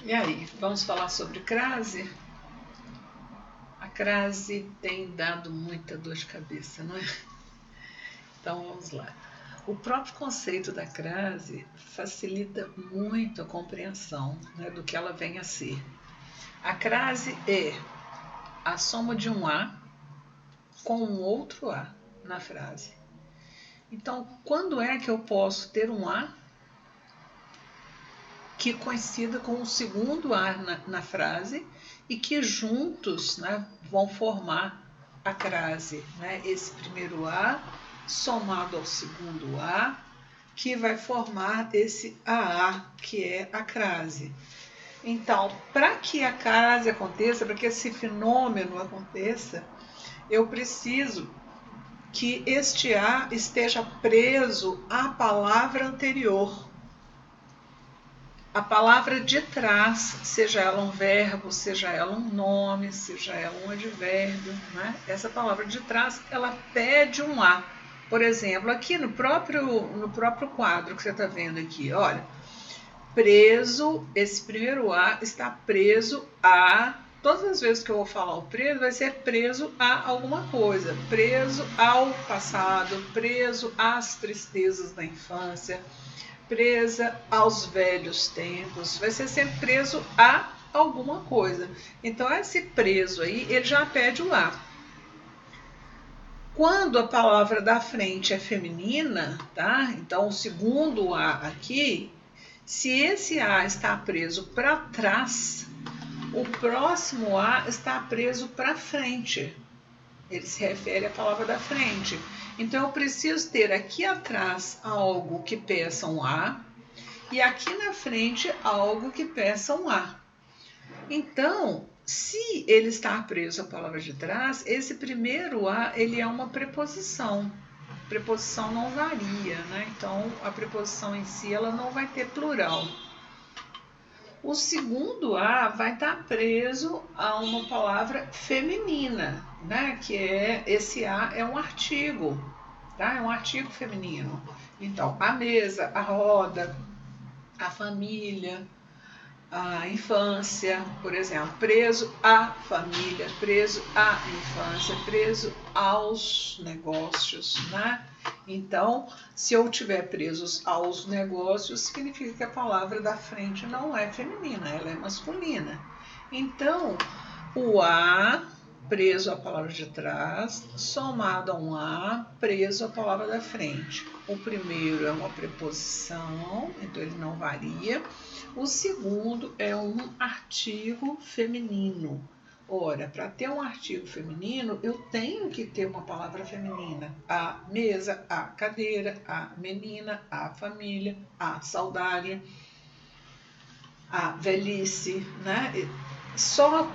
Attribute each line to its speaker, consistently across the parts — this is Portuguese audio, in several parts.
Speaker 1: E aí, vamos falar sobre crase? A crase tem dado muita dor de cabeça, não é? Então vamos lá. O próprio conceito da crase facilita muito a compreensão, né, do que ela vem a ser. A crase é a soma de um A com um outro A na frase. Então, quando é que eu posso ter um A que coincida com o segundo A na frase e que juntos, né, vão formar a crase, né? Esse primeiro A somado ao segundo A, que vai formar esse AA, que é a crase. Então, para que a crase aconteça, para que esse fenômeno aconteça, eu preciso que este A esteja preso à palavra anterior. A palavra de trás, seja ela um verbo, seja ela um nome, seja ela um advérbio, né? Essa palavra de trás, ela pede um A. Por exemplo, aqui no próprio quadro que você está vendo aqui, olha, preso, esse primeiro A está preso a... Todas as vezes que eu vou falar o preso, vai ser preso a alguma coisa. Preso ao passado, preso às tristezas da infância, presa aos velhos tempos, vai ser sempre preso a alguma coisa. Então, esse preso aí, ele já pede o A. Quando a palavra da frente é feminina, tá? Então, o segundo A aqui, se esse A está preso para trás, o próximo A está preso para frente. Ele se refere à palavra da frente. Então, eu preciso ter aqui atrás algo que peça um A e aqui na frente algo que peça um A. Então, se ele está preso à palavra de trás, esse primeiro A ele é uma preposição. A preposição não varia, né? Então, a preposição em si ela não vai ter plural. O segundo A vai estar preso a uma palavra feminina, né? Que é esse A é um artigo, tá? É um artigo feminino. Então, a mesa, a roda, a família, a infância, por exemplo, preso à família, preso à infância, preso aos negócios, né? Então, se eu tiver presos aos negócios, significa que a palavra da frente não é feminina, ela é masculina. Então, o A preso à palavra de trás, somado a um A preso à palavra da frente. O primeiro é uma preposição, então ele não varia. O segundo é um artigo feminino. Ora, para ter um artigo feminino, eu tenho que ter uma palavra feminina. A mesa, a cadeira, a menina, a família, a saudária, a velhice, né? Só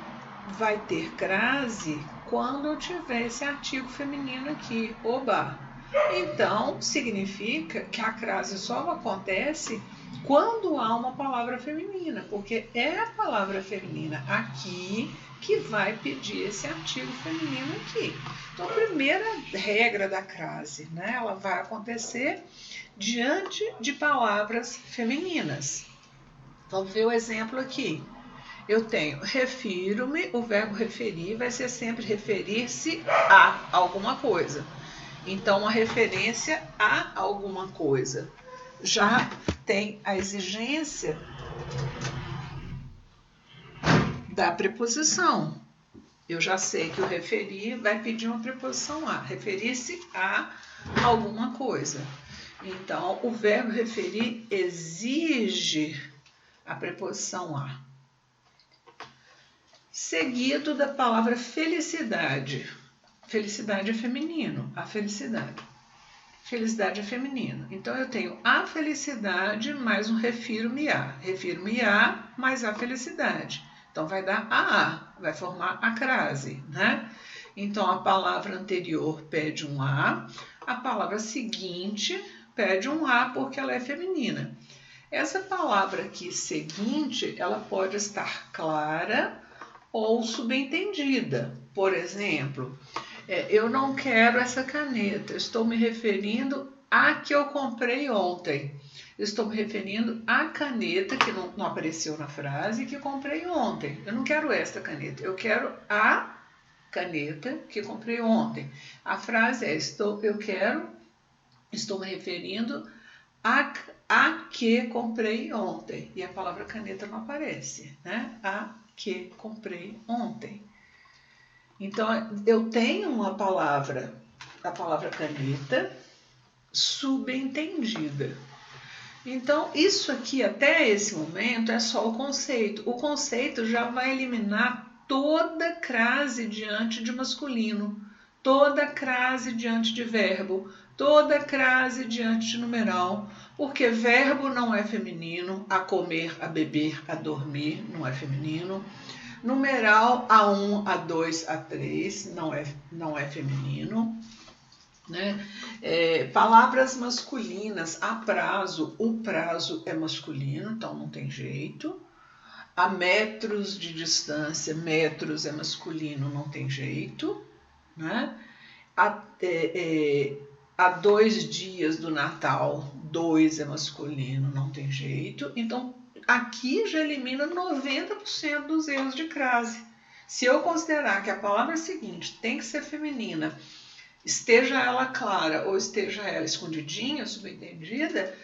Speaker 1: vai ter crase quando eu tiver esse artigo feminino aqui, oba. Então, significa que a crase só acontece quando há uma palavra feminina, porque é a palavra feminina aqui que vai pedir esse artigo feminino aqui. Então, a primeira regra da crase, né, ela vai acontecer diante de palavras femininas. Vamos ver o exemplo aqui. Eu tenho refiro-me, o verbo referir vai ser sempre referir-se a alguma coisa. Então, uma referência a alguma coisa. Já tem a exigência da preposição. Eu já sei que o referir vai pedir uma preposição a, referir-se a alguma coisa. Então, o verbo referir exige a preposição a. Seguido da palavra felicidade. Felicidade é feminino, a felicidade. Felicidade é feminino. Então, eu tenho a felicidade mais um refiro-me a. Refiro-me a mais a felicidade. Então, vai dar a, vai formar a crase, né? Então, a palavra anterior pede um a palavra seguinte pede um a porque ela é feminina. Essa palavra aqui, seguinte, ela pode estar clara ou subentendida. Por exemplo, eu não quero essa caneta, estou me referindo a que eu comprei ontem. Estou me referindo à caneta que não apareceu na frase que comprei ontem. Eu não quero esta caneta, eu quero a caneta que comprei ontem. A frase é: estou me referindo a que comprei ontem. E a palavra caneta não aparece, né? A que comprei ontem. Então, eu tenho uma palavra, a palavra caneta, subentendida. Então, isso aqui, até esse momento, é só o conceito. O conceito já vai eliminar toda crase diante de masculino, toda crase diante de verbo, toda crase diante de numeral, porque verbo não é feminino, a comer, a beber, a dormir não é feminino. Numeral A1, A2, A3 não é feminino. Né? Palavras masculinas, a prazo, o prazo é masculino, então não tem jeito. A metros de distância, metros é masculino, não tem jeito. Né? A 2 dias do Natal, 2 é masculino, não tem jeito. Então, aqui já elimina 90% dos erros de crase. Se eu considerar que a palavra seguinte tem que ser feminina, esteja ela clara ou esteja ela escondidinha, subentendida,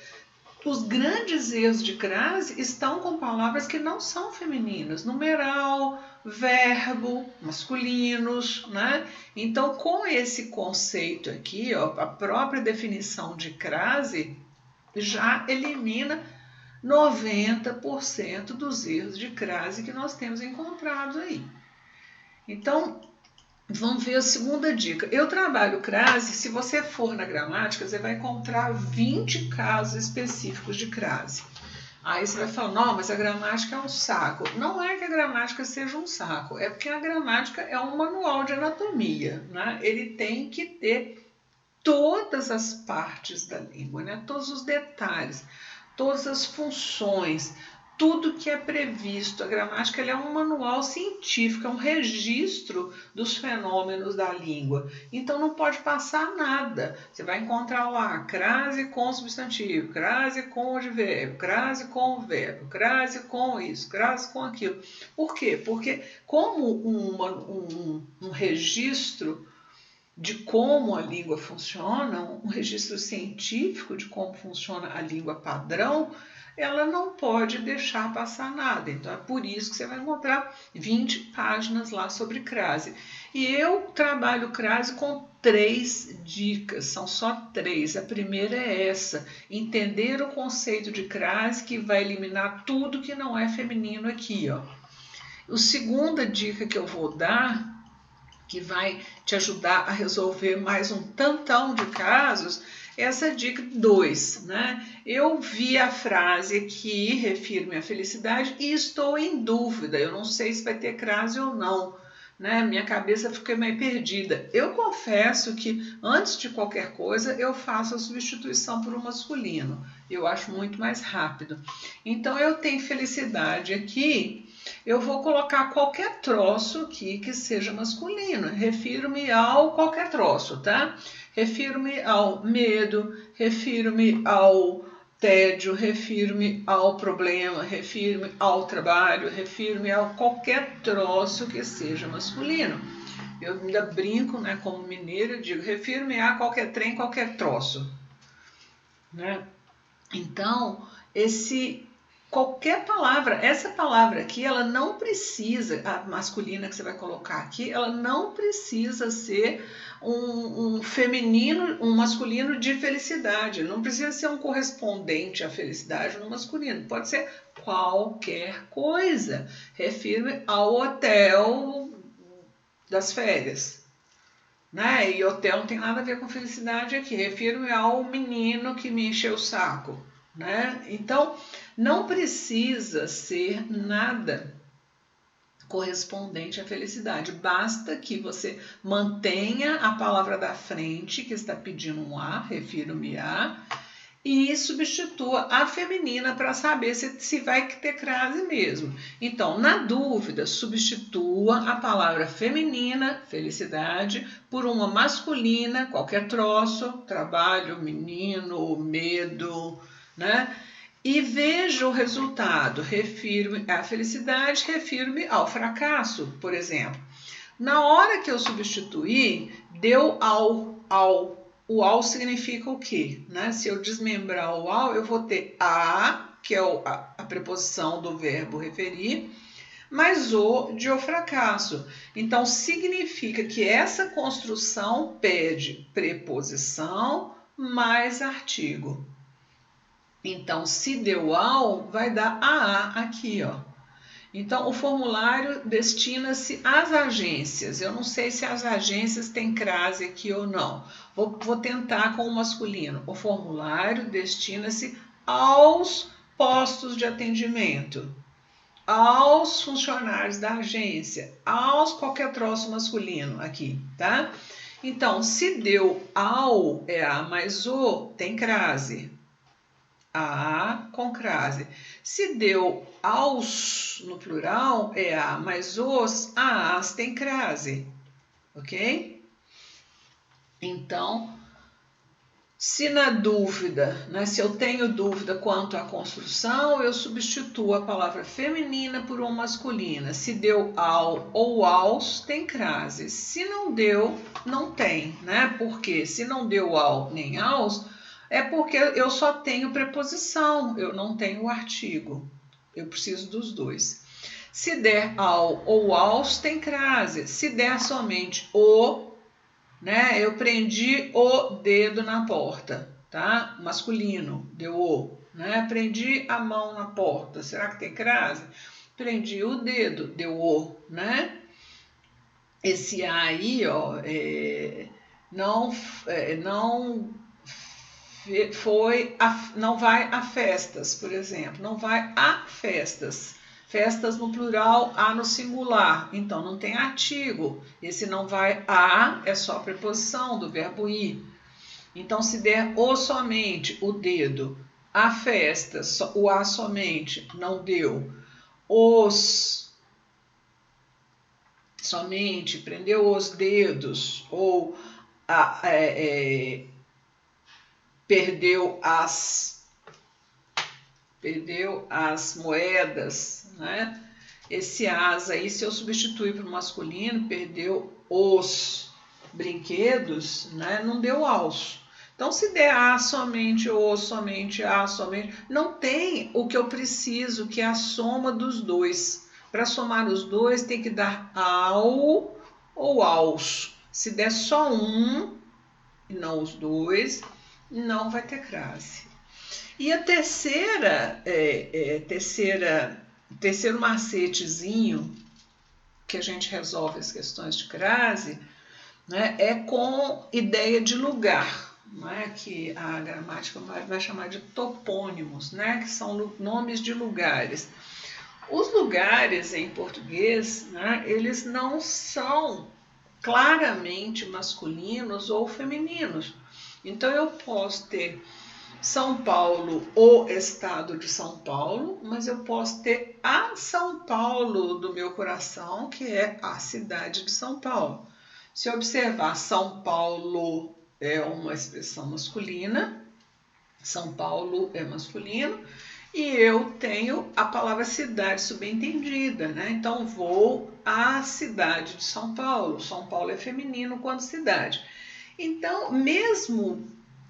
Speaker 1: os grandes erros de crase estão com palavras que não são femininas, numeral, verbo, masculinos, né? Então, com esse conceito aqui, ó, a própria definição de crase já elimina 90% dos erros de crase que nós temos encontrado aí. Então, vamos ver a segunda dica. Eu trabalho crase, se você for na gramática, você vai encontrar 20 casos específicos de crase. Aí você vai falar, não, mas a gramática é um saco. Não é que a gramática seja um saco, é porque a gramática é um manual de anatomia, né? Ele tem que ter todas as partes da língua, né? Todos os detalhes, todas as funções, tudo que é previsto. A gramática é um manual científico, é um registro dos fenômenos da língua. Então não pode passar nada. Você vai encontrar lá crase com substantivo, crase com advérbio, crase com verbo, crase com isso, crase com aquilo. Por quê? Porque como um registro de como a língua funciona, um registro científico de como funciona a língua padrão, ela não pode deixar passar nada. Então, é por isso que você vai encontrar 20 páginas lá sobre crase. E eu trabalho crase com 3 dicas, são só 3. A primeira é essa, entender o conceito de crase, que vai eliminar tudo que não é feminino aqui, ó. A segunda dica que eu vou dar, que vai te ajudar a resolver mais um tantão de casos, essa dica 2, né? Eu vi a frase aqui, refiro-me à felicidade, e estou em dúvida, eu não sei se vai ter crase ou não, né? Minha cabeça fica meio perdida. Eu confesso que antes de qualquer coisa eu faço a substituição por um masculino, eu acho muito mais rápido. Então eu tenho felicidade aqui, eu vou colocar qualquer troço aqui que seja masculino, refiro-me ao qualquer troço, tá? Refiro-me ao medo, refiro-me ao tédio, refiro-me ao problema, refiro-me ao trabalho, refiro-me a qualquer troço que seja masculino. Eu ainda brinco, né, como mineiro, eu digo, refiro-me a qualquer trem, qualquer troço, né? Então, qualquer palavra, essa palavra aqui, ela não precisa, a masculina que você vai colocar aqui, ela não precisa ser um feminino, um masculino de felicidade, não precisa ser um correspondente à felicidade no masculino, pode ser qualquer coisa. Refiro-me ao hotel das férias, né? E hotel não tem nada a ver com felicidade aqui, refiro-me ao menino que me encheu o saco, né? Então, não precisa ser nada correspondente à felicidade. Basta que você mantenha a palavra da frente, que está pedindo um a, refiro-me a, e substitua a feminina para saber se vai ter crase mesmo. Então, na dúvida, substitua a palavra feminina, felicidade, por uma masculina, qualquer troço, trabalho, menino, medo, né? E veja o resultado, refiro-me à felicidade, refiro-me ao fracasso, por exemplo. Na hora que eu substituir, deu ao. O ao significa o quê? Né? Se eu desmembrar o ao, eu vou ter a, que é a preposição do verbo referir, mais o de o fracasso. Então, significa que essa construção pede preposição mais artigo. Então, se deu ao, vai dar a aqui, ó. Então, o formulário destina-se às agências. Eu não sei se as agências têm crase aqui ou não. Vou tentar com o masculino. O formulário destina-se aos postos de atendimento, aos funcionários da agência, aos qualquer troço masculino aqui, tá? Então, se deu ao, é a mais o, tem crase. A com crase. Se deu aos no plural, é a mais os, a as tem crase, ok? Então, se na dúvida, né, se eu tenho dúvida quanto à construção, eu substituo a palavra feminina por uma masculina. Se deu ao ou aos, tem crase. Se não deu, não tem, né? Porque se não deu ao nem aos, é porque eu só tenho preposição, eu não tenho o artigo. Eu preciso dos dois. Se der ao ou aos, tem crase. Se der somente o, né? Eu prendi o dedo na porta, tá? Masculino, deu o, né? Prendi a mão na porta, será que tem crase? Prendi o dedo, deu o, né? Esse a aí, ó, não vai a festas, por exemplo, não vai a festas. Festas no plural, a no singular, então não tem artigo. Esse não vai a é só a preposição do verbo ir. Então, se der o somente, o dedo, a festa, o a somente, não deu. Os somente, prendeu os dedos, ou perdeu as moedas, né? Esse as aí, se eu substituir para o masculino, perdeu os brinquedos, né? Não deu aos. Então, se der a somente, o somente, a somente, não tem o que eu preciso, que é a soma dos dois. Para somar os dois, tem que dar ao ou aos. Se der só um, e não os dois, não vai ter crase. E a terceiro macetezinho que a gente resolve as questões de crase, né, é com ideia de lugar, né, que a gramática vai chamar de topônimos, né, que são nomes de lugares. Os lugares em português, né, eles não são claramente masculinos ou femininos. Então, eu posso ter São Paulo, o estado de São Paulo, mas eu posso ter a São Paulo do meu coração, que é a cidade de São Paulo. Se observar, São Paulo é uma expressão masculina, São Paulo é masculino, e eu tenho a palavra cidade subentendida, né? Então, vou à cidade de São Paulo. São Paulo é feminino quando cidade. Então, mesmo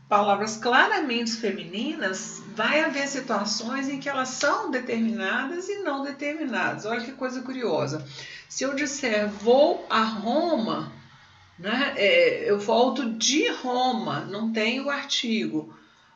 Speaker 1: palavras claramente femininas, vai haver situações em que elas são determinadas e não determinadas. Olha que coisa curiosa. Se eu disser vou a Roma, né, eu volto de Roma, não tem o artigo.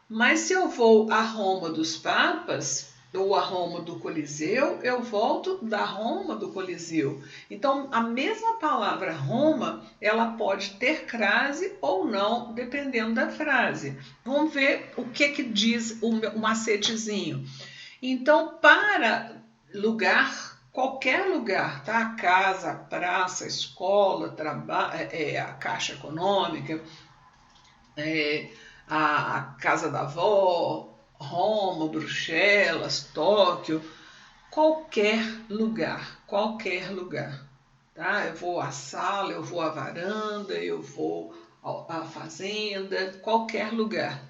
Speaker 1: Mas se eu vou a Roma dos Papas, ou a Roma do Coliseu, eu volto da Roma do Coliseu. Então, a mesma palavra Roma, ela pode ter crase ou não, dependendo da frase. Vamos ver o que diz o macetezinho. Então, para lugar, qualquer lugar, tá? Casa, praça, escola, trabalho, a Caixa Econômica, a casa da avó, Roma, Bruxelas, Tóquio, qualquer lugar, tá? Eu vou à sala, eu vou à varanda, eu vou à fazenda, qualquer lugar.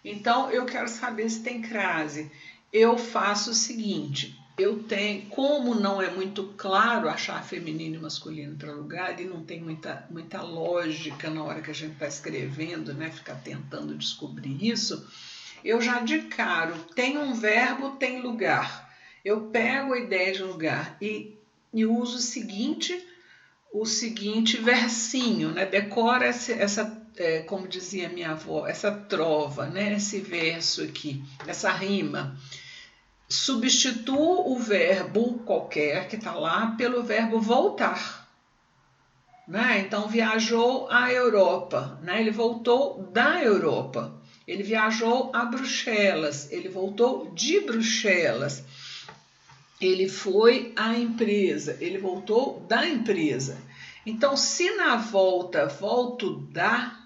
Speaker 1: Então, eu quero saber se tem crase. Eu faço o seguinte, eu tenho, como não é muito claro achar feminino e masculino para lugar, e não tem muita lógica na hora que a gente está escrevendo, né? Ficar tentando descobrir isso, eu já de cara, tem um verbo, tem lugar. Eu pego a ideia de lugar e uso o seguinte versinho, né? Decora essa como dizia minha avó, essa trova, né? Esse verso aqui, essa rima. Substituo o verbo qualquer que está lá pelo verbo voltar. Né? Então, viajou à Europa, né? Ele voltou da Europa. Ele viajou a Bruxelas, ele voltou de Bruxelas. Ele foi à empresa, ele voltou da empresa. Então, se na volta, volto da,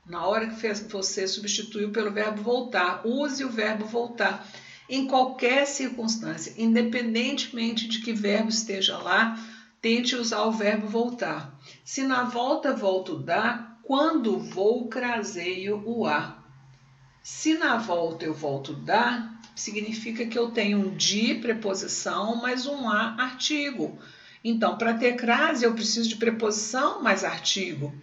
Speaker 1: na hora que você substituiu pelo verbo voltar, use o verbo voltar em qualquer circunstância, independentemente de que verbo esteja lá, tente usar o verbo voltar. Se na volta, volto da, quando vou, craseio o a. Se na volta eu volto da, significa que eu tenho um de, preposição, mais um a, artigo. Então, para ter crase, eu preciso de preposição mais artigo.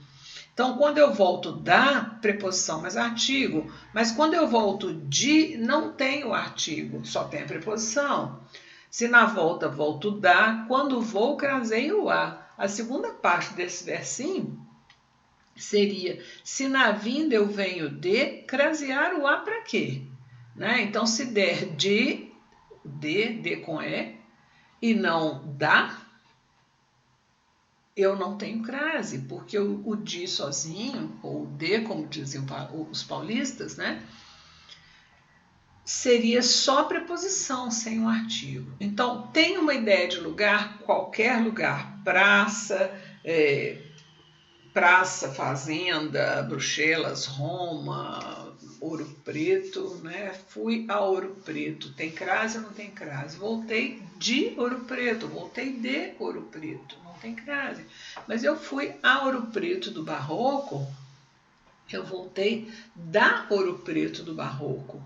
Speaker 1: Então, quando eu volto da, preposição mais artigo, mas quando eu volto de, não tem o artigo, só tem a preposição. Se na volta, volto da, quando vou, craseio o a. A segunda parte desse versinho seria, se na vinda eu venho de, crasear o a para quê? Né? Então, se der de com e não da, eu não tenho crase, porque o de sozinho, ou de, como diziam os paulistas, né? Seria só preposição, sem um artigo. Então, tem uma ideia de lugar, qualquer lugar, praça, fazenda, Bruxelas, Roma, Ouro Preto, né? Fui a Ouro Preto. Tem crase ou não tem crase? Voltei de Ouro Preto, voltei de Ouro Preto. Não tem crase. Mas eu fui a Ouro Preto do Barroco, eu voltei da Ouro Preto do Barroco.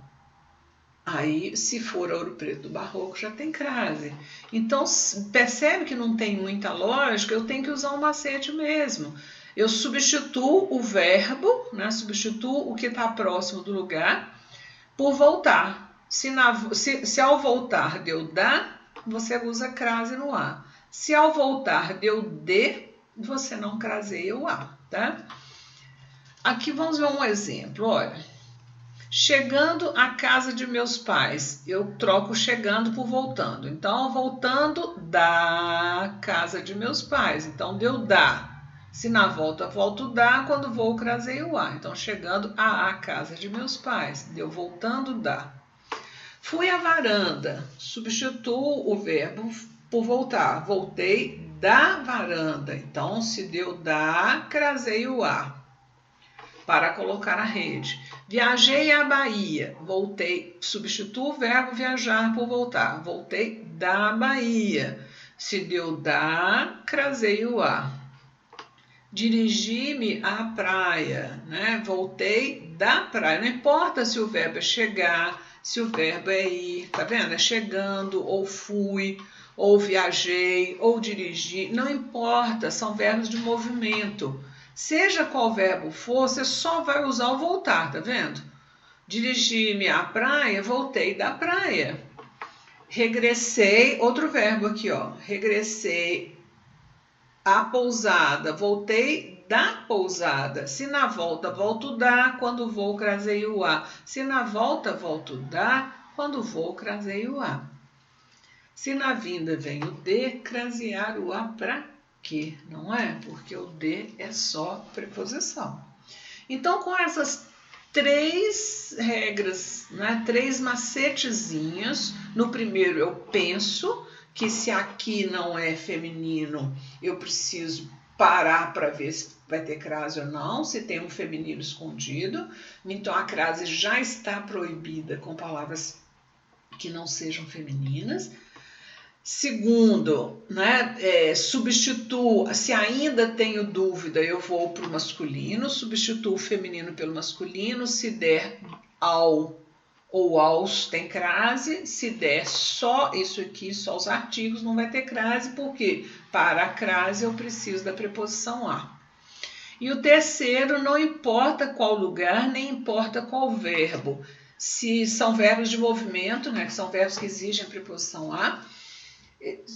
Speaker 1: Aí, se for Ouro Preto do Barroco, já tem crase. Então, percebe que não tem muita lógica, eu tenho que usar um macete mesmo. Eu substituo o verbo, né? Substituo o que está próximo do lugar, por voltar. Se ao voltar deu da, você usa crase no a. Se ao voltar deu de, você não craseia o a, tá? Aqui vamos ver um exemplo, olha. Chegando à casa de meus pais, eu troco chegando por voltando. Então, voltando da casa de meus pais. Então, deu da. Se na volta, volto da, quando vou, craseio a. Então, chegando à casa de meus pais. Deu voltando da. Fui à varanda. Substituo o verbo por voltar. Voltei da varanda. Então, se deu da, craseio a. Para colocar a rede. Viajei à Bahia, voltei, substituo o verbo viajar por voltar, voltei da Bahia. Se deu da, craseio a. Dirigi-me à praia, né? Voltei da praia. Não importa se o verbo é chegar, se o verbo é ir, tá vendo? É chegando, ou fui, ou viajei, ou dirigi, não importa, são verbos de movimento. Seja qual verbo for, você só vai usar o voltar, tá vendo? Dirigi-me à praia, voltei da praia. Regressei, outro verbo aqui, ó. Regressei à pousada, voltei da pousada. Se na volta, volto da, quando vou, craseio a. Se na volta, volto da, quando vou, craseio a. Se na vinda, venho de, crasear o a pra que, não é? Porque o de é só preposição. Então, com essas 3 regras, né? 3 macetezinhos, no primeiro eu penso que se aqui não é feminino, eu preciso parar para ver vai ter crase ou não, se tem um feminino escondido. Então a crase já está proibida com palavras que não sejam femininas. Segundo, né, substituo, se ainda tenho dúvida, eu vou para o masculino, substituo o feminino pelo masculino, se der ao ou aos tem crase, se der só isso aqui, só os artigos, não vai ter crase, porque para a crase eu preciso da preposição a. E o terceiro, não importa qual lugar, nem importa qual verbo. Se são verbos de movimento, né, que são verbos que exigem a preposição a,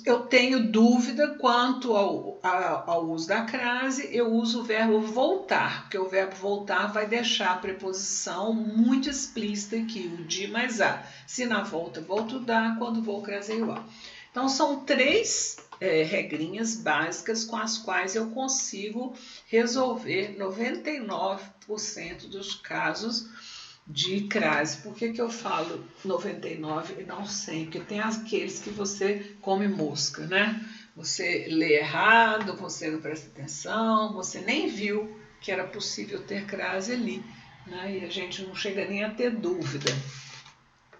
Speaker 1: eu tenho dúvida quanto ao uso da crase, eu uso o verbo voltar, porque o verbo voltar vai deixar a preposição muito explícita aqui, o de mais a. Se na volta, volto o da, quando vou, craseio a. Então, são 3 regrinhas básicas com as quais eu consigo resolver 99% dos casos de crase. Por que eu falo 99 e não 100? Porque tem aqueles que você come mosca, né? Você lê errado, você não presta atenção, você nem viu que era possível ter crase ali, né? E a gente não chega nem a ter dúvida.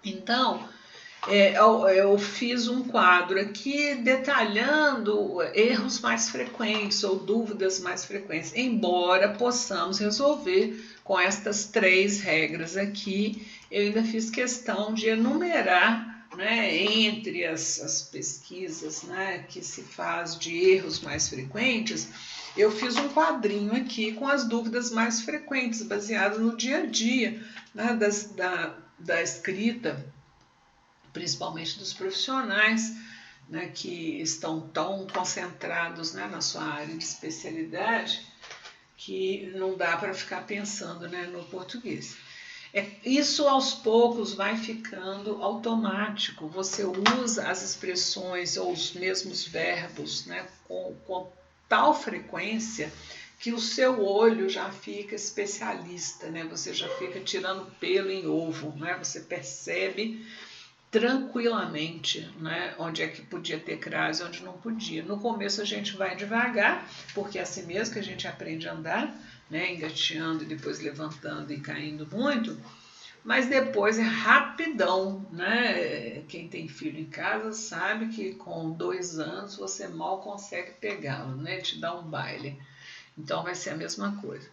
Speaker 1: Então, eu fiz um quadro aqui detalhando erros mais frequentes ou dúvidas mais frequentes, embora possamos resolver com estas 3 regras aqui. Eu ainda fiz questão de enumerar, né, entre as pesquisas, né, que se faz de erros mais frequentes, eu fiz um quadrinho aqui com as dúvidas mais frequentes, baseado no dia a dia, né, da escrita, principalmente dos profissionais, né, que estão tão concentrados, né, na sua área de especialidade, que não dá para ficar pensando, né, no português. Isso aos poucos vai ficando automático, você usa as expressões ou os mesmos verbos, né, com tal frequência que o seu olho já fica especialista, né, você já fica tirando pelo em ovo, né, você percebe tranquilamente, né, onde é que podia ter crase, onde não podia. No começo a gente vai devagar, porque é assim mesmo que a gente aprende a andar, né, engateando e depois levantando e caindo muito, mas depois é rapidão, né? Quem tem filho em casa sabe que com 2 anos você mal consegue pegá-lo, né, te dá um baile. Então vai ser a mesma coisa.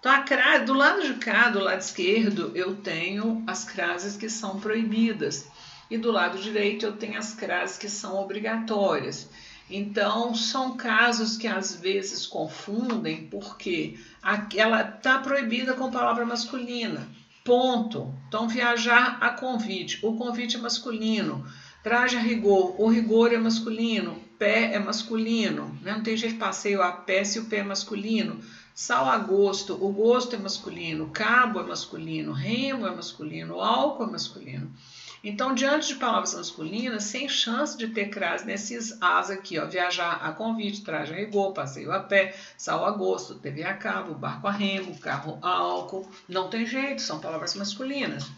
Speaker 1: Então, a crase, do lado de cá, do lado esquerdo, eu tenho as crases que são proibidas. E do lado direito eu tenho as crases que são obrigatórias. Então, são casos que às vezes confundem, porque ela está proibida com palavra masculina. Ponto. Então, viajar a convite. O convite é masculino. Traje a rigor. O rigor é masculino. Pé é masculino. Não tem jeito de passeio a pé se o pé é masculino. Sal a gosto. O gosto é masculino. Cabo é masculino. Remo é masculino. Álcool é masculino. Então, diante de palavras masculinas, sem chance de ter crase nesses as aqui, ó, viajar a convite, traje a rigor, passeio a pé, sal a gosto, TV a cabo, barco a remo, carro a álcool, não tem jeito, são palavras masculinas.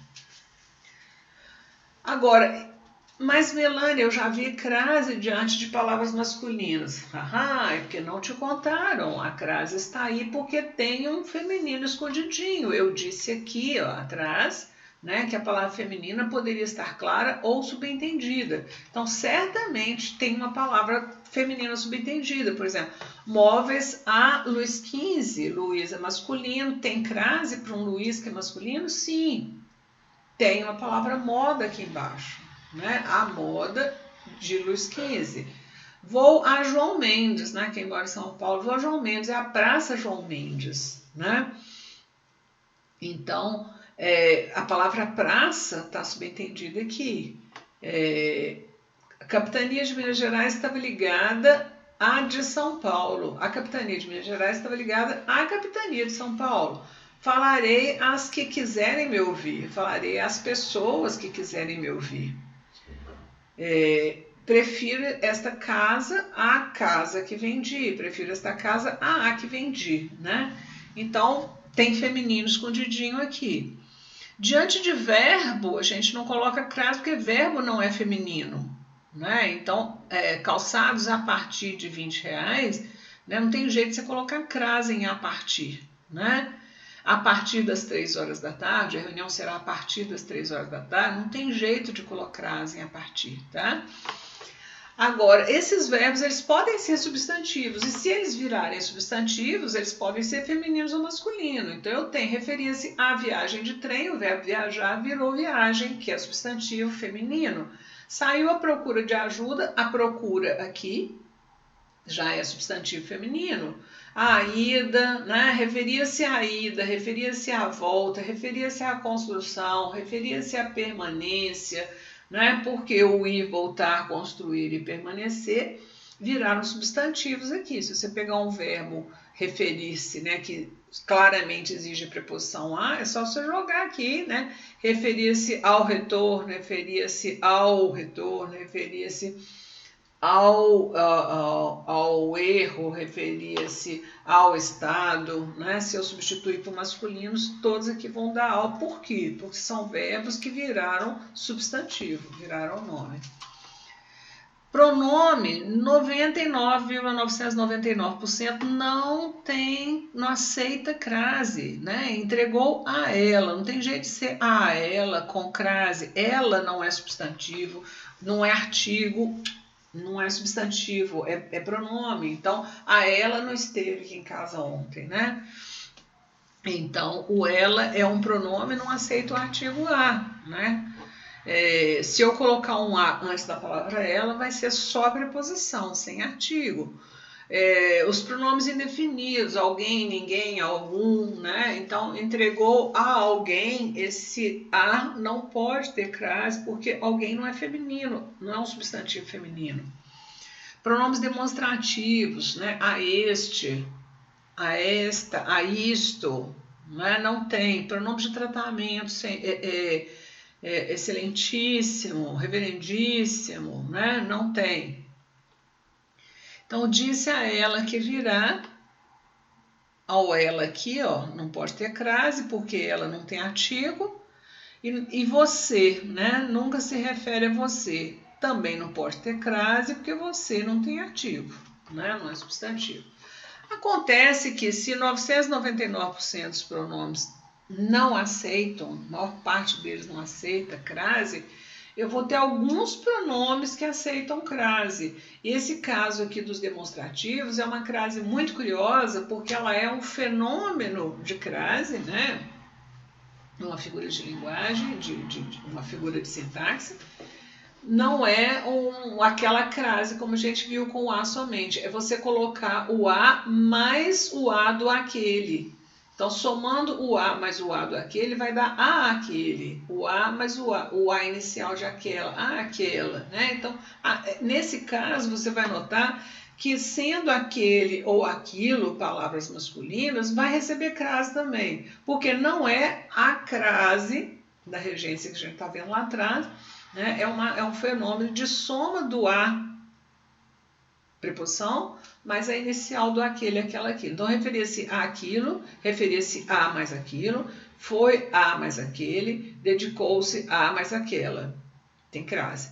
Speaker 1: Agora, mas Melânia, eu já vi crase diante de palavras masculinas. É porque não te contaram, a crase está aí porque tem um feminino escondidinho. Eu disse aqui, ó, atrás, né, que a palavra feminina poderia estar clara ou subentendida. Então, certamente tem uma palavra feminina subentendida. Por exemplo, móveis a Luiz XV. Luiz é masculino. Tem crase para um Luiz que é masculino? Sim. Tem uma palavra moda aqui embaixo, né? A moda de Luiz XV. Vou a João Mendes, né? Quem mora em São Paulo, vou a João Mendes. É a Praça João Mendes, né? Então, a palavra praça está subentendida aqui. A Capitania de Minas Gerais estava ligada à de São Paulo. A Capitania de Minas Gerais estava ligada à Capitania de São Paulo. Falarei às que quiserem me ouvir. Falarei às pessoas que quiserem me ouvir. Prefiro esta casa à casa que vendi. Prefiro esta casa à que vendi, né? Então, tem feminino escondidinho aqui. Diante de verbo, a gente não coloca crase porque verbo não é feminino, né? Então, calçados a partir de R$20, né? Não tem jeito de você colocar crase em a partir, né? A partir das 3 horas da tarde, a reunião será a partir das 3 horas da tarde, não tem jeito de colocar crase em a partir, tá? Agora, esses verbos, eles podem ser substantivos, e se eles virarem substantivos, eles podem ser femininos ou masculinos. Então, eu tenho, referia-se à viagem de trem, o verbo viajar virou viagem, que é substantivo feminino. Saiu à procura de ajuda, a procura aqui já é substantivo feminino. A ida, né, referia-se à ida, referia-se à volta, referia-se à construção, referia-se à permanência, né, porque o ir, voltar, construir e permanecer viraram substantivos aqui. Se você pegar um verbo referir-se, né, que claramente exige preposição a, é só você jogar aqui, né, referia-se ao retorno, referia-se ao retorno, referia-se ao erro, referia-se ao estado, né? Se eu substituir por masculinos, todos aqui vão dar ao. Por quê? Porque são verbos que viraram substantivo, viraram nome. Pronome, 99,999% não aceita crase, né? Entregou a ela, não tem jeito de ser a ela com crase. Ela não é substantivo, não é artigo, não é substantivo, é pronome. Então, a ela não esteve aqui em casa ontem, né? Então, o ela é um pronome, não aceita o artigo a, né? Se eu colocar um a antes da palavra ela, vai ser só preposição, sem artigo. Os pronomes indefinidos, alguém, ninguém, algum, né? Então, entregou a alguém, esse a não pode ter crase, porque alguém não é feminino, não é um substantivo feminino. Pronomes demonstrativos, né? A este, a esta, a isto, né? Não tem. Pronomes de tratamento, excelentíssimo, reverendíssimo, né? Não tem. Então, disse a ela que virá, ao ela aqui, ó, não pode ter crase, porque ela não tem artigo, e você, né, nunca se refere a você, também não pode ter crase, porque você não tem artigo, né, não é substantivo. Acontece que se 999% dos pronomes não aceitam, a maior parte deles não aceita crase, eu vou ter alguns pronomes que aceitam crase. E esse caso aqui dos demonstrativos é uma crase muito curiosa, porque ela é um fenômeno de crase, né? Uma figura de linguagem, uma figura de sintaxe. Não é aquela crase como a gente viu com o a somente. É você colocar o a mais o a do aquele. Então, somando o a mais o a do aquele, vai dar a aquele. O a mais o a inicial de aquela, a aquela, né? Então, nesse caso, você vai notar que sendo aquele ou aquilo, palavras masculinas, vai receber crase também. Porque não é a crase da regência que a gente está vendo lá atrás, né? É um fenômeno de soma do a, preposição, mais a inicial do aquele, aquela, aquilo. Então, referia-se a aquilo, referia-se a mais aquilo, foi a mais aquele, dedicou-se a mais aquela. Tem crase.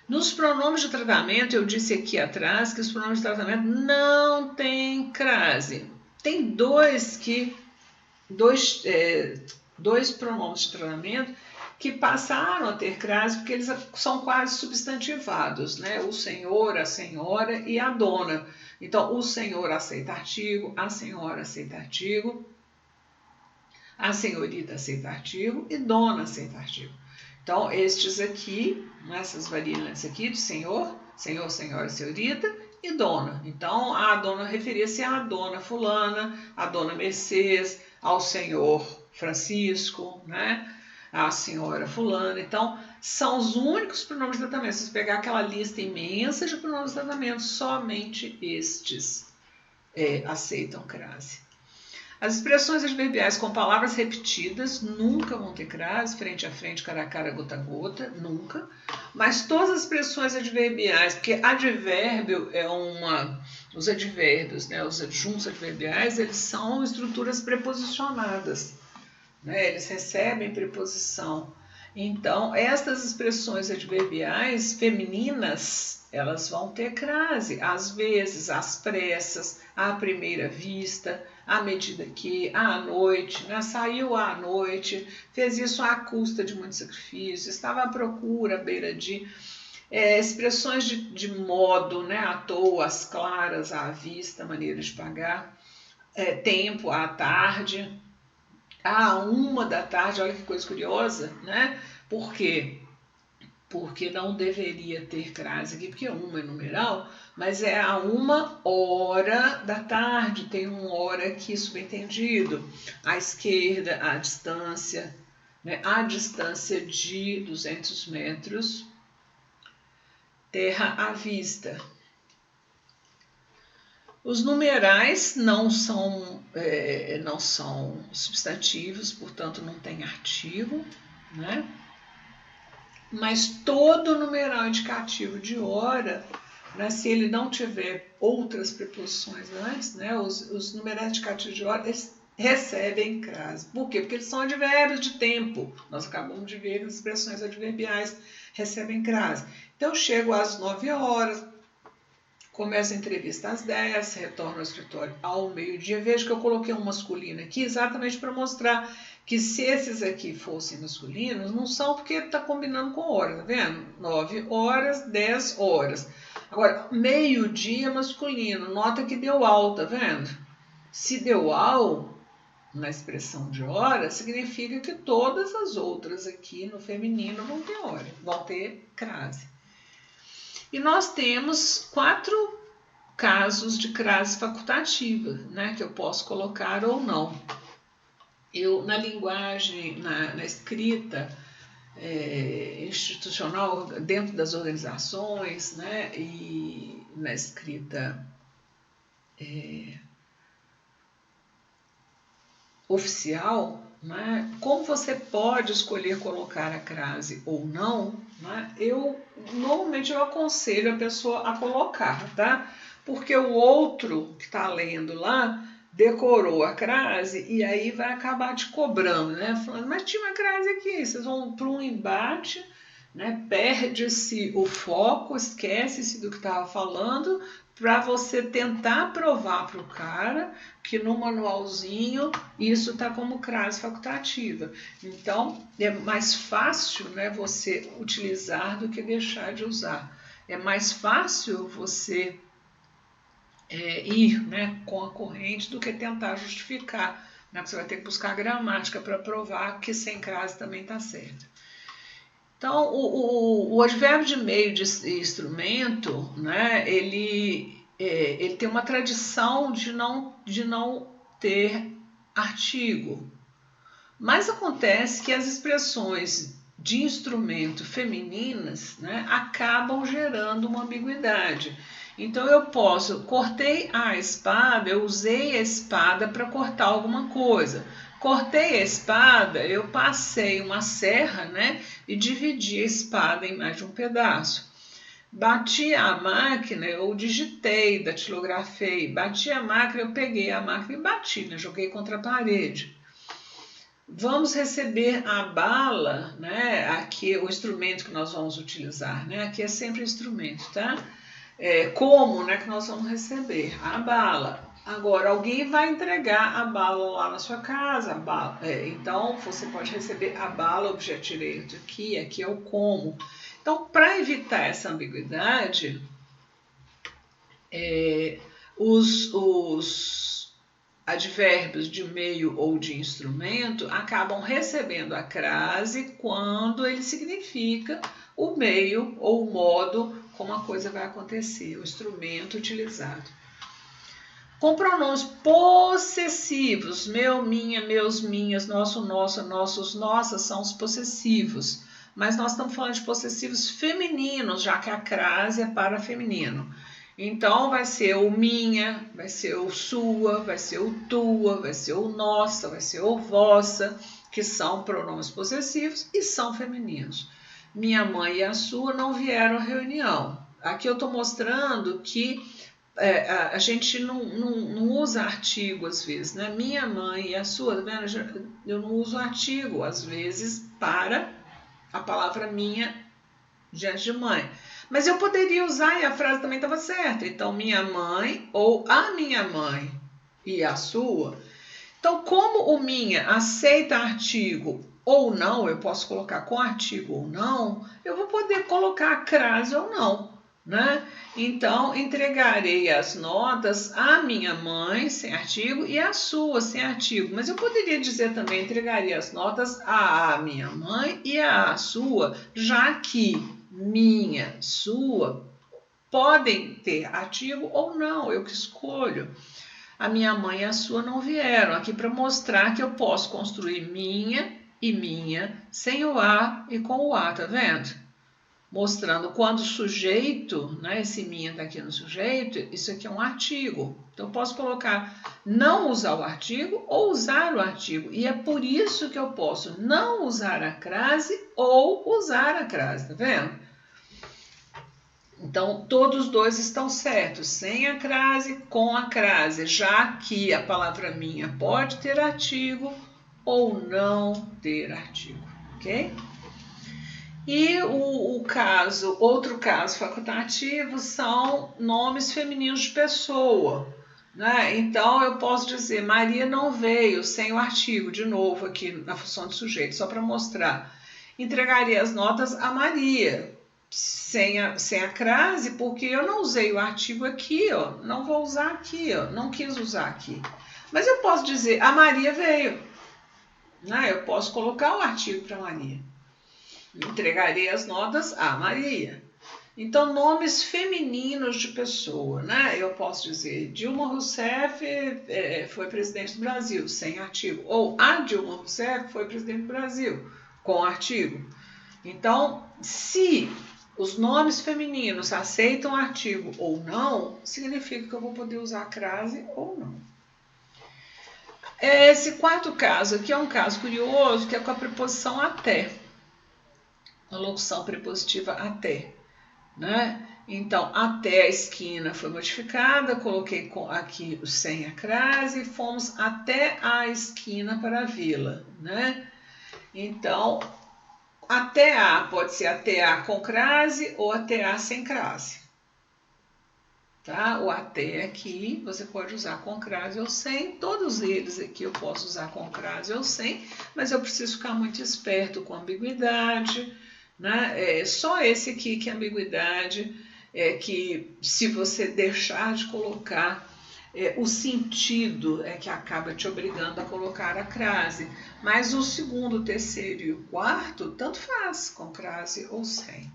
Speaker 1: Nos pronomes de tratamento, eu disse aqui atrás que os pronomes de tratamento não têm crase. Tem dois pronomes de tratamento que passaram a ter crase porque eles são quase substantivados, né? O senhor, a senhora e a dona. Então, o senhor aceita artigo, a senhora aceita artigo, a senhorita aceita artigo e dona aceita artigo. Então, estes aqui, essas variantes aqui de senhor, senhora, senhorita e dona. Então, a dona referia-se à dona fulana, à dona Mercedes, ao senhor Francisco, né? A senhora fulana. Então, são os únicos pronomes de tratamento. Se você pegar aquela lista imensa de pronomes de tratamento, somente estes aceitam crase. As expressões adverbiais com palavras repetidas nunca vão ter crase, frente a frente, cara a cara, gota a gota, nunca. Mas todas as expressões adverbiais, porque advérbio é os advérbios, né, os adjuntos adverbiais, eles são estruturas preposicionadas. Eles recebem preposição. Então, estas expressões adverbiais femininas, elas vão ter crase, às vezes, às pressas, à primeira vista, à medida que, à noite, né? Saiu à noite, fez isso à custa de muito sacrifício, estava à procura, à beira de expressões de modo, né? À toa, às claras, à vista, maneira de pagar, tempo, à tarde, à 1 da tarde, olha que coisa curiosa, né? Por quê? Porque não deveria ter crase aqui, porque 1 é numeral, mas é a 1 hora da tarde, tem hora aqui subentendido. À esquerda, a distância, né? A distância de 200 metros, terra à vista. Os numerais não são substantivos, portanto não tem artigo, né? Mas todo numeral indicativo de hora, né, se ele não tiver outras preposições antes, né, os numerais indicativos de hora eles recebem crase. Por quê? Porque eles são advérbios de tempo. Nós acabamos de ver as expressões adverbiais recebem crase. Então eu chego às 9 horas, começo a entrevista às 10, retorno ao escritório ao meio-dia. Vejo que eu coloquei um masculino aqui exatamente para mostrar que se esses aqui fossem masculinos, não são porque está combinando com hora, tá vendo? 9 horas, 10 horas. Agora, meio-dia masculino, nota que deu al, tá vendo? Se deu al na expressão de hora, significa que todas as outras aqui no feminino vão ter hora, vão ter crase. E nós temos 4 casos de crase facultativa, né, que eu posso colocar ou não. Eu, na linguagem, na escrita institucional, dentro das organizações, né, e na escrita oficial, né, como você pode escolher colocar a crase ou não, né, normalmente eu aconselho a pessoa a colocar, tá? Porque o outro que está lendo lá decorou a crase e aí vai acabar te cobrando, né? Falando, mas tinha uma crase aqui, vocês vão para um embate, né? Perde-se o foco, esquece-se do que estava falando, para você tentar provar para o cara que no manualzinho isso está como crase facultativa. Então, é mais fácil, né, você utilizar do que deixar de usar. É mais fácil você ir, né, com a corrente do que tentar justificar. Né? Você vai ter que buscar gramática para provar que sem crase também está certo. Então, o advérbio de meio de instrumento, né, ele tem uma tradição de não ter artigo. Mas acontece que as expressões de instrumento femininas, né, acabam gerando uma ambiguidade. Então eu cortei a espada, eu usei a espada para cortar alguma coisa. Cortei a espada, eu passei uma serra, né, e dividi a espada em mais de um pedaço. Bati a máquina, eu digitei, datilografei. Bati a máquina, eu peguei a máquina e bati, né, joguei contra a parede. Vamos receber a bala, né, aqui o instrumento que nós vamos utilizar, né, aqui é sempre instrumento, tá? Como, né, que nós vamos receber a bala. Agora, alguém vai entregar a bala lá na sua casa. Então, você pode receber a bala, objeto direto aqui é o como. Então, para evitar essa ambiguidade, os advérbios de meio ou de instrumento acabam recebendo a crase quando ele significa o meio ou o modo como a coisa vai acontecer, o instrumento utilizado. Com pronomes possessivos, meu, minha, meus, minhas, nosso, nossa, nossos, nossas, são os possessivos. Mas nós estamos falando de possessivos femininos, já que a crase é para feminino. Então, vai ser o minha, vai ser o sua, vai ser o tua, vai ser o nossa, vai ser o vossa, que são pronomes possessivos e são femininos. Minha mãe e a sua não vieram à reunião. Aqui eu estou mostrando que a gente não usa artigo às vezes, né? Minha mãe e a sua, tá vendo? Eu não uso artigo às vezes para a palavra minha diante de mãe. Mas eu poderia usar e a frase também estava certa. Então, minha mãe ou a minha mãe e a sua. Então, como o minha aceita artigo ou não, eu posso colocar com artigo ou não, eu vou poder colocar a crase ou não, né? Então, entregarei as notas à minha mãe, sem artigo, e à sua, sem artigo. Mas eu poderia dizer também, entregaria as notas à minha mãe e à sua, já que minha, sua, podem ter artigo ou não, eu que escolho. A minha mãe e a sua não vieram aqui para mostrar que eu posso construir minha e minha sem o a e com o a, tá vendo? Mostrando quando o sujeito, né, esse minha está aqui no sujeito, isso aqui é um artigo. Então, eu posso colocar não usar o artigo ou usar o artigo. E é por isso que eu posso não usar a crase ou usar a crase, tá vendo? Então, todos os dois estão certos, sem a crase, com a crase, já que a palavra minha pode ter artigo ou não ter artigo, ok? E outro caso facultativo são nomes femininos de pessoa, né? Então, eu posso dizer, Maria não veio, sem o artigo, de novo aqui na função de sujeito, só para mostrar. Entregaria as notas a Maria, sem a crase, porque eu não usei o artigo aqui, ó, não vou usar aqui, ó, não quis usar aqui. Mas eu posso dizer, a Maria veio, né? Eu posso colocar o artigo para Maria. Entregarei as notas a Maria. Então, nomes femininos de pessoa, né? Eu posso dizer, Dilma Rousseff foi presidente do Brasil, sem artigo. Ou a Dilma Rousseff foi presidente do Brasil, com artigo. Então, se os nomes femininos aceitam artigo ou não, significa que eu vou poder usar a crase ou não. Esse quarto caso aqui é um caso curioso, que é com a preposição até. A locução prepositiva até, né? Então, até a esquina foi modificada, coloquei aqui o sem a crase e fomos até a esquina para a vila, né? Então, até a pode ser até a com crase ou até a sem crase. Tá? O até aqui você pode usar com crase ou sem, todos eles aqui eu posso usar com crase ou sem, mas eu preciso ficar muito esperto com ambiguidade, né? Só esse aqui que é ambiguidade, que se você deixar de colocar, o sentido é que acaba te obrigando a colocar a crase. Mas o segundo, o terceiro e o quarto, tanto faz, com crase ou sem.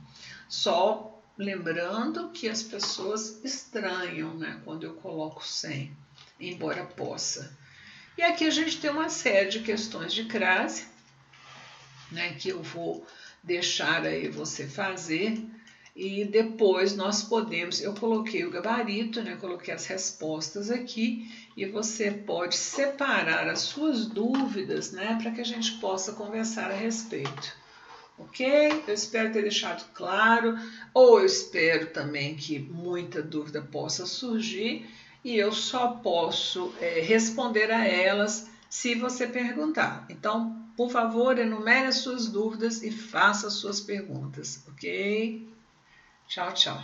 Speaker 1: Só lembrando que as pessoas estranham, né, quando eu coloco sem, embora possa. E aqui a gente tem uma série de questões de crase, né, que eu vou deixar aí você fazer. E depois nós podemos, eu coloquei o gabarito, né? Coloquei as respostas aqui e você pode separar as suas dúvidas, né? Para que a gente possa conversar a respeito, ok? Eu espero ter deixado claro, ou eu espero também que muita dúvida possa surgir e eu só posso responder a elas se você perguntar. Então, por favor, enumere as suas dúvidas e faça as suas perguntas, ok? Tchau, tchau.